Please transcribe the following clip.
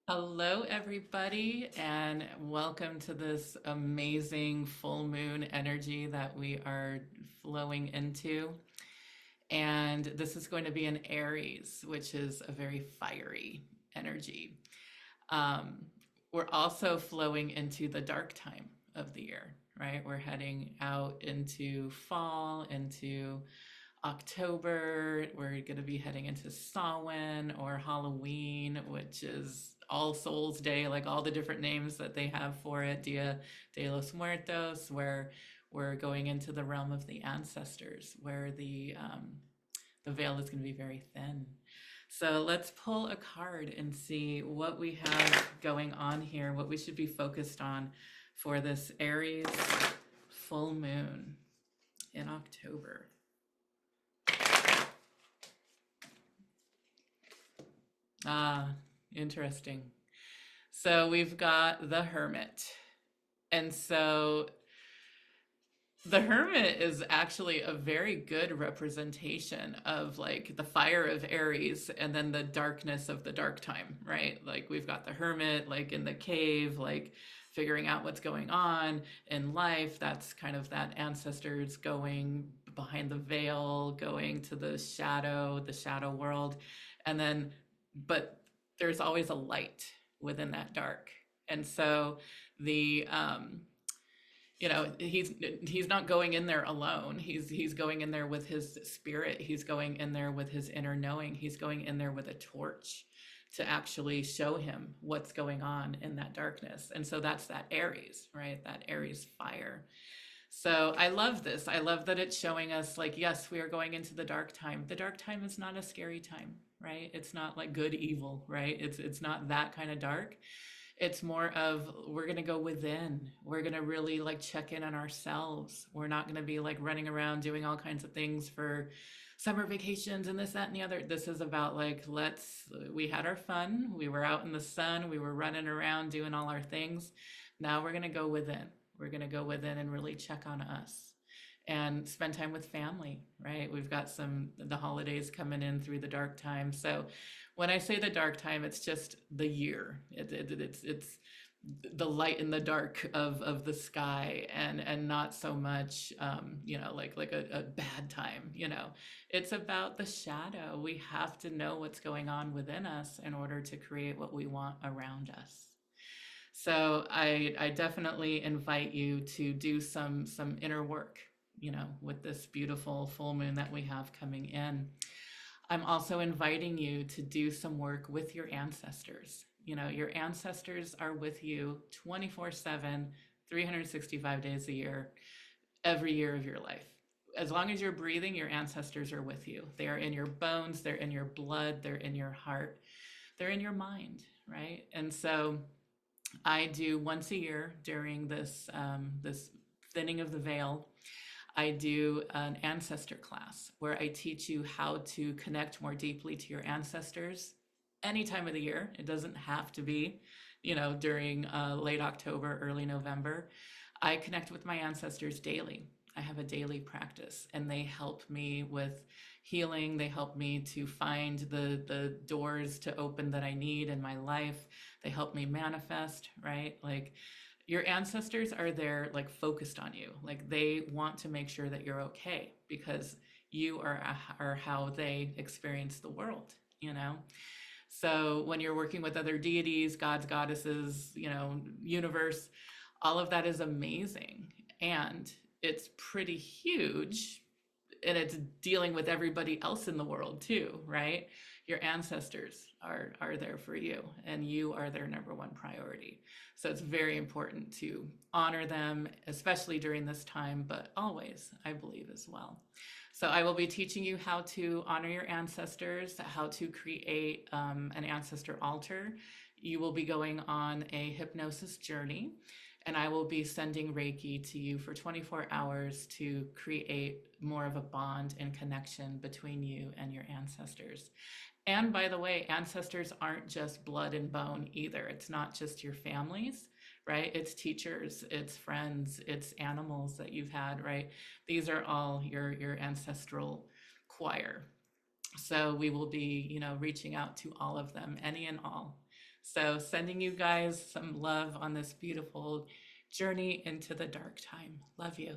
Hello, everybody, and welcome to this amazing full moon energy that we are flowing into. And this is going to be an Aries, which is a very fiery energy. Um, we're also flowing into the dark time of the year, right? We're heading out into fall, into October. We're going to be heading into Samhain or Halloween, which is All Souls Day, like all the different names that they have for it, Dia de los Muertos, where we're going into the realm of the ancestors, where the veil is going to be very thin. So let's pull a card and see what we have going on here, what we should be focused on for this Aries full moon in October. Ah, interesting. So we've got the Hermit. And so the Hermit is actually a very good representation of like the fire of Aries and then the darkness of the dark time, right? Like we've got the Hermit like in the cave, like figuring out what's going on in life. That's kind of that ancestors going behind the veil, going to the shadow world. And then, but there's always a light within that dark. And so the, he's not going in there alone. He's going in there with his spirit. He's going in there with his inner knowing. He's going in there with a torch to actually show him what's going on in that darkness. And so that's that Aries, right? That Aries fire. So I love this. I love that it's showing us like, yes, we are going into the dark time. The dark time is not a scary time, right? It's not like good evil, right? It's not that kind of dark. It's more of we're going to go within. We're going to really like check in on ourselves. We're not going to be like running around doing all kinds of things for summer vacations and this, that, and the other. This is about like, we had our fun. We were out in the sun. We were running around doing all our things. Now we're going to go within. We're going to go within and really check on us and spend time with family, right? We've got the holidays coming in through the dark time. So when I say the dark time, it's just the year. It's the light in the dark of the sky, and not so much like a bad time. It's about the shadow. We have to know what's going on within us in order to create what we want around us. So I definitely invite you to do some inner work, with this beautiful full moon that we have coming in. I'm also inviting you to do some work with your ancestors. Your ancestors are with you 24/7, 365 days a year, every year of your life. As long as you're breathing, your ancestors are with you. They are in your bones, they're in your blood, they're in your heart, they're in your mind, right? And so I do once a year during this thinning of the veil. I do an ancestor class where I teach you how to connect more deeply to your ancestors any time of the year. It doesn't have to be, during late October, early November. I connect with my ancestors daily. I have a daily practice, and they help me with healing. They help me to find the doors to open that I need in my life. They help me manifest, right? Like your ancestors are there, like focused on you. Like they want to make sure that you're okay because you are how they experience the world, you know? So when you're working with other deities, gods, goddesses, universe, all of that is amazing. And it's pretty huge, and it's dealing with everybody else in the world too, right? Your ancestors are there for you, and you are their number one priority. So it's very important to honor them, especially during this time, but always, I believe, as well. So I will be teaching you how to honor your ancestors, how to create an ancestor altar. You will be going on a hypnosis journey, and I will be sending Reiki to you for 24 hours to create more of a bond and connection between you and your ancestors. And by the way, ancestors aren't just blood and bone either. It's not just your families, right? It's teachers, it's friends, it's animals that you've had, right? These are all your ancestral choir. So we will be, reaching out to all of them, any and all. So, sending you guys some love on this beautiful journey into the dark time. Love you.